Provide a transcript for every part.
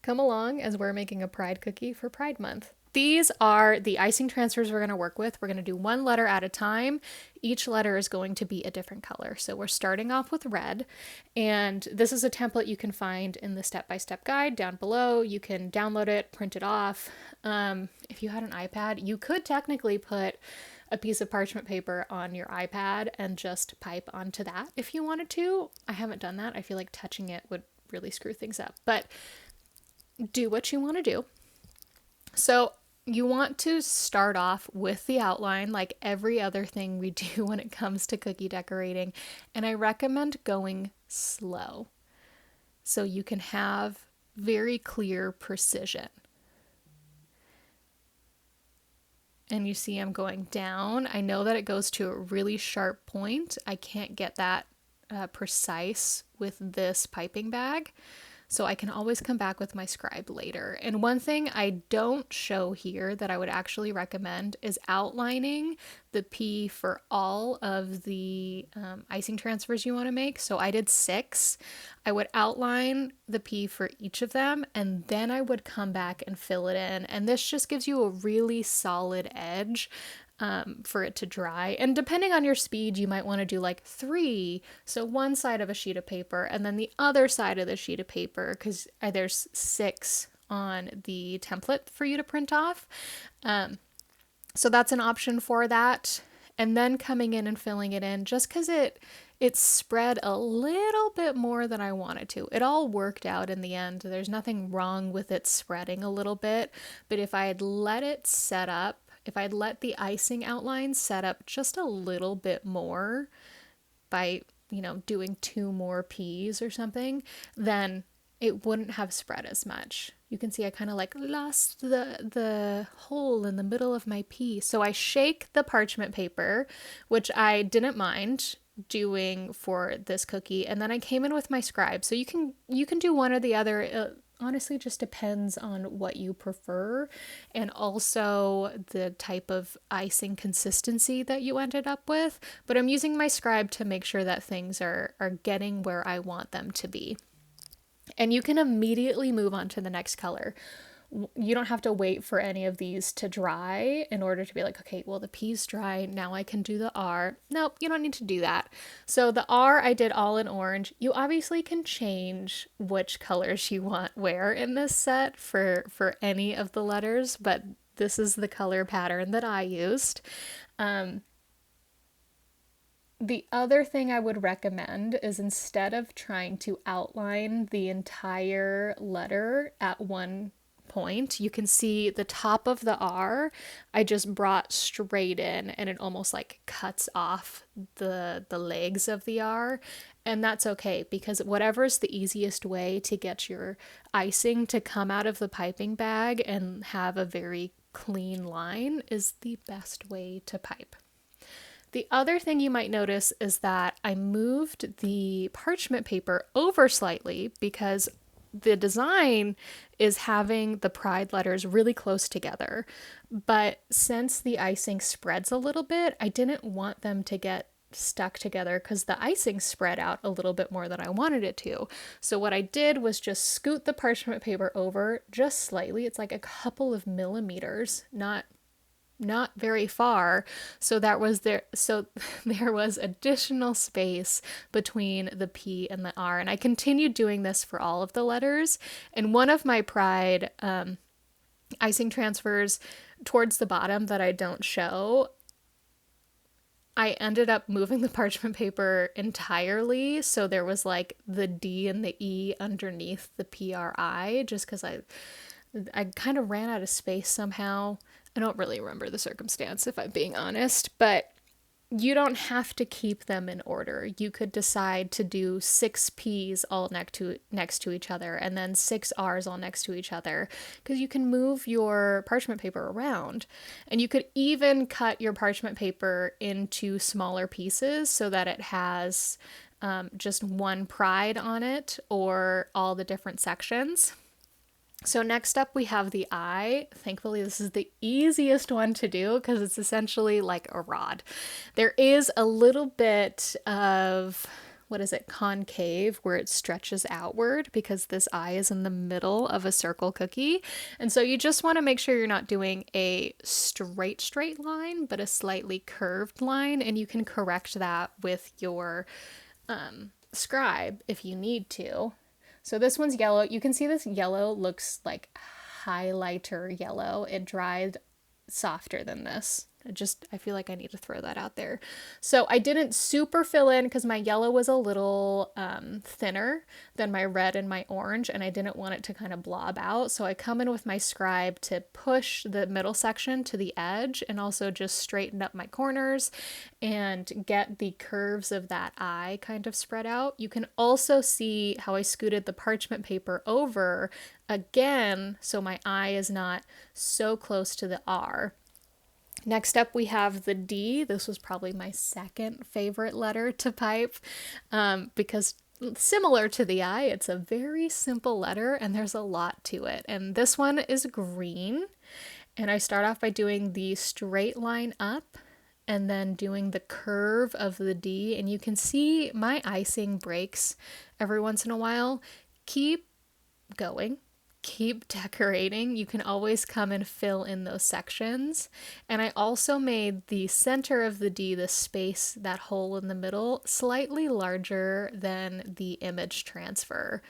Come along as we're making a Pride cookie for Pride Month. These are the icing transfers we're going to work with. We're going to do one letter at a time. Each letter is going to be a different color. So we're starting off with red, and this is a template you can find in the step-by-step guide down below. You can download it, print it off. If you had an iPad, you could technically put a piece of parchment paper on your iPad and just pipe onto that if you wanted to. I haven't done that. I feel like touching it would really screw things up, but do what you want to do. So you want to start off with the outline like every other thing we do when it comes to cookie decorating. And I recommend going slow so you can have very clear precision. And you see I'm going down. I know that it goes to a really sharp point. I can't get that precise with this piping bag. So I can always come back with my scribe later. And one thing I don't show here that I would actually recommend is outlining the P for all of the icing transfers you want to make. So I did 6. I would outline the P for each of them, and then I would come back and fill it in. And this just gives you a really solid edge for it to dry. And depending on your speed, you might want to do like 3. So one side of a sheet of paper and then the other side of the sheet of paper, because there's 6 on the template for you to print off. So that's an option for that. And then coming in and filling it in, just because it's spread a little bit more than I wanted to. It all worked out in the end. There's nothing wrong with it spreading a little bit, but if I had let it set up, if I'd let the icing outline set up just a little bit more by, doing 2 more P's or something, then it wouldn't have spread as much. You can see I kind of like lost the hole in the middle of my P. So I shake the parchment paper, which I didn't mind doing for this cookie, and then I came in with my scribe. So you can do one or the other. Honestly, just depends on what you prefer and also the type of icing consistency that you ended up with. But I'm using my scribe to make sure that things are getting where I want them to be. And you can immediately move on to the next color. You don't have to wait for any of these to dry in order to be like, okay, well, the P's dry, now I can do the R. Nope, you don't need to do that. So the R I did all in orange. You obviously can change which colors you want where in this set for any of the letters, but this is the color pattern that I used. The other thing I would recommend is instead of trying to outline the entire letter at one point, you can see the top of the R I just brought straight in, and it almost like cuts off the legs of the R. And that's okay, because whatever's the easiest way to get your icing to come out of the piping bag and have a very clean line is the best way to pipe. The other thing you might notice is that I moved the parchment paper over slightly because the design is having the Pride letters really close together. But since the icing spreads a little bit, I didn't want them to get stuck together because the icing spread out a little bit more than I wanted it to. So what I did was just scoot the parchment paper over just slightly. It's like a couple of millimeters, not very far, so there was additional space between the P and the R, and I continued doing this for all of the letters. And one of my Pride icing transfers towards the bottom that I don't show, I ended up moving the parchment paper entirely, so there was like the D and the E underneath the PRI, just because I kind of ran out of space somehow. I don't really remember the circumstance, if I'm being honest, but you don't have to keep them in order. You could decide to do 6 P's all next to each other and then 6 R's all next to each other, because you can move your parchment paper around. And you could even cut your parchment paper into smaller pieces so that it has just one Pride on it or all the different sections. So next up we have the eye. Thankfully, this is the easiest one to do because it's essentially like a rod. There is a little bit of what is it, concave, where it stretches outward because this eye is in the middle of a circle cookie. And so you just want to make sure you're not doing a straight line, but a slightly curved line. And you can correct that with your scribe if you need to. So this one's yellow. You can see this yellow looks like highlighter yellow. It dried softer than this. I feel like I need to throw that out there. So I didn't super fill in because my yellow was a little thinner than my red and my orange, and I didn't want it to kind of blob out. So I come in with my scribe to push the middle section to the edge and also just straighten up my corners and get the curves of that eye kind of spread out. You can also see how I scooted the parchment paper over again so my eye is not so close to the R. Next up, we have the D. This was probably my second favorite letter to pipe because similar to the I, it's a very simple letter and there's a lot to it. And this one is green. And I start off by doing the straight line up and then doing the curve of the D. And you can see my icing breaks every once in a while. Keep going. Keep decorating. You can always come and fill in those sections. And I also made the center of the D, the space, that hole in the middle, slightly larger than the image transfer.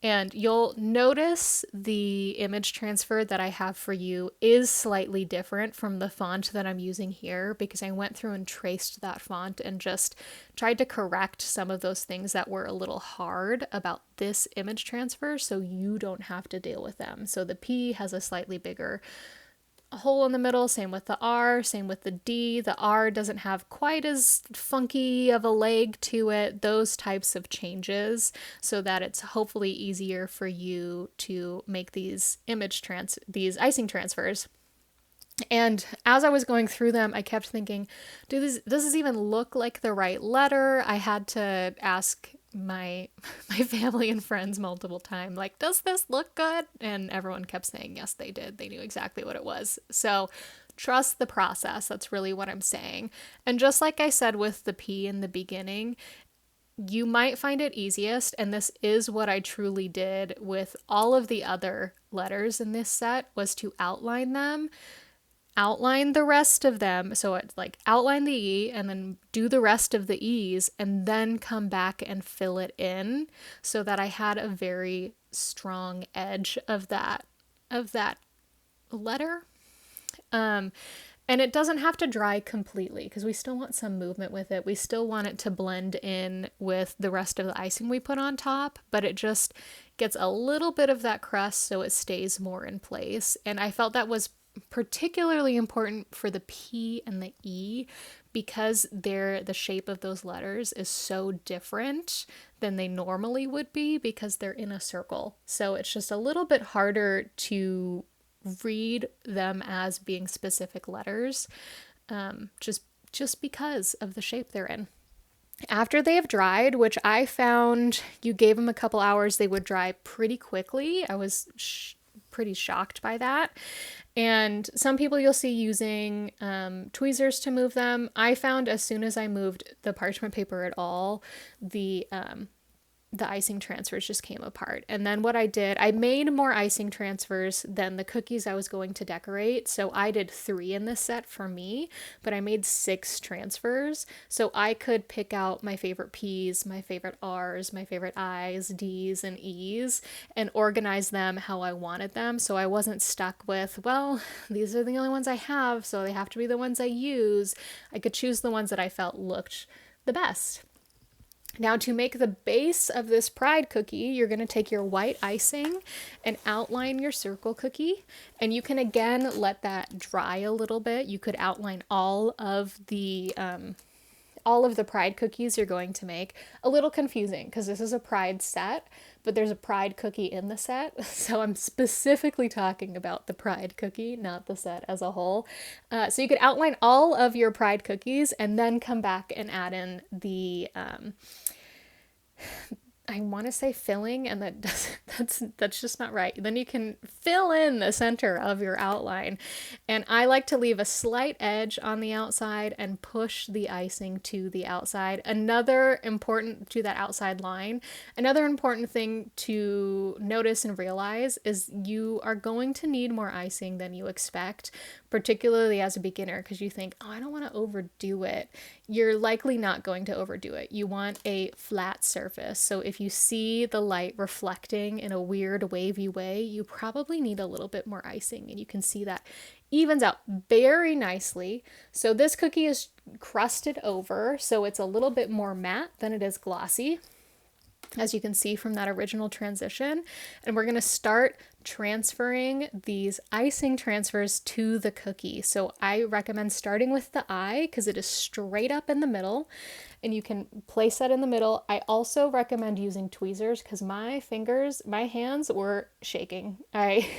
And you'll notice the image transfer that I have for you is slightly different from the font that I'm using here because I went through and traced that font and just tried to correct some of those things that were a little hard about this image transfer so you don't have to deal with them. So the P has a slightly bigger hole in the middle, same with the R, same with the D. The R doesn't have quite as funky of a leg to it, those types of changes, so that it's hopefully easier for you to make these these icing transfers. And as I was going through them, I kept thinking, does this even look like the right letter? I had to ask my family and friends multiple times, like, does this look good? And everyone kept saying yes, they did. They knew exactly what it was. So trust the process. That's really what I'm saying. And just like I said with the P in the beginning, you might find it easiest, and this is what I truly did with all of the other letters in this set, was to outline them. Outline the rest of them. So it's like outline the E and then do the rest of the E's and then come back and fill it in so that I had a very strong edge of that letter. And it doesn't have to dry completely because we still want some movement with it. We still want it to blend in with the rest of the icing we put on top, but it just gets a little bit of that crust so it stays more in place. And I felt that was particularly important for the P and the E because the shape of those letters is so different than they normally would be because they're in a circle. So it's just a little bit harder to read them as being specific letters, just because of the shape they're in. After they have dried, which I found you gave them a couple hours, they would dry pretty quickly. I was pretty shocked by that. And some people you'll see using tweezers to move them. I found as soon as I moved the parchment paper at all, the icing transfers just came apart. And then what I did, I made more icing transfers than the cookies I was going to decorate. So I did 3 in this set for me, but I made 6 transfers. So I could pick out my favorite P's, my favorite R's, my favorite I's, D's, and E's, and organize them how I wanted them. So I wasn't stuck with, well, these are the only ones I have, so they have to be the ones I use. I could choose the ones that I felt looked the best. Now, to make the base of this pride cookie, you're going to take your white icing and outline your circle cookie. And you can, again, let that dry a little bit. You could outline all of the pride cookies you're going to make. A little confusing because this is a pride set, but there's a pride cookie in the set. So I'm specifically talking about the pride cookie, not the set as a whole. So you could outline all of your pride cookies and then come back and add in I want to say filling, and that's just not right. Then you can fill in the center of your outline. And I like to leave a slight edge on the outside and push the icing to the outside. Another important to that outside line, another important thing to notice and realize is you are going to need more icing than you expect, particularly as a beginner, because you think, oh, I don't want to overdo it. You're likely not going to overdo it. You want a flat surface. So if you see the light reflecting in a weird wavy way, you probably need a little bit more icing, and you can see that evens out very nicely. So this cookie is crusted over, so it's a little bit more matte than it is glossy, as you can see from that original transition. And we're going to start transferring these icing transfers to the cookie. So I recommend starting with the eye because it is straight up in the middle, and you can place that in the middle. I also recommend using tweezers because my hands were shaking. I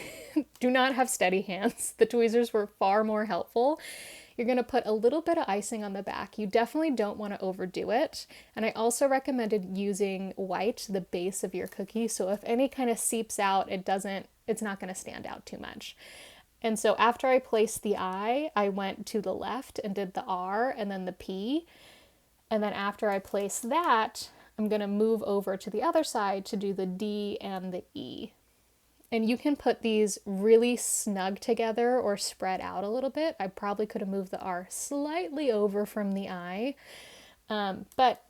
do not have steady hands. The tweezers were far more helpful. You're going to put a little bit of icing on the back. You definitely don't want to overdo it. And I also recommended using white, the base of your cookie. So if any kind of seeps out, it's not going to stand out too much. And so after I placed the I went to the left and did the R and then the P. And then after I place that, I'm going to move over to the other side to do the D and the E. And you can put these really snug together or spread out a little bit. I probably could have moved the R slightly over from the I, but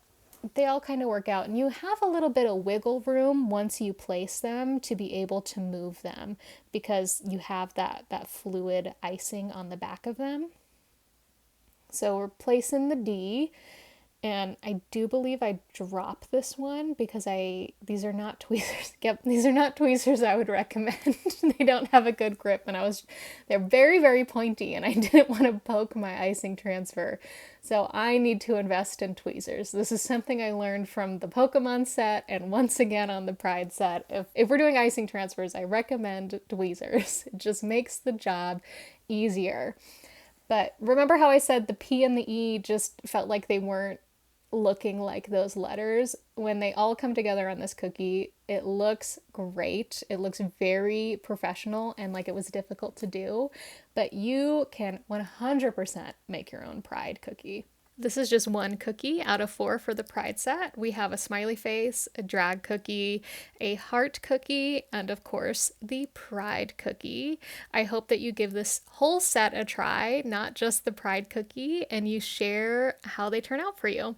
they all kind of work out. And you have a little bit of wiggle room once you place them to be able to move them because you have that fluid icing on the back of them. So we're placing the D. And I do believe I dropped this one because these are not tweezers. Yep, these are not tweezers I would recommend. They don't have a good grip, and they're very, very pointy, and I didn't want to poke my icing transfer. So I need to invest in tweezers. This is something I learned from the Pokemon set and once again on the Pride set. If we're doing icing transfers, I recommend tweezers. It just makes the job easier. But remember how I said the P and the E just felt like they weren't looking like those letters? When they all come together on this cookie, it looks great. It looks very professional and like it was difficult to do, but you can 100% make your own Pride cookie. This is just one cookie out of 4 for the Pride set. We have a smiley face, a drag cookie, a heart cookie, and of course, the Pride cookie. I hope that you give this whole set a try, not just the Pride cookie, and you share how they turn out for you.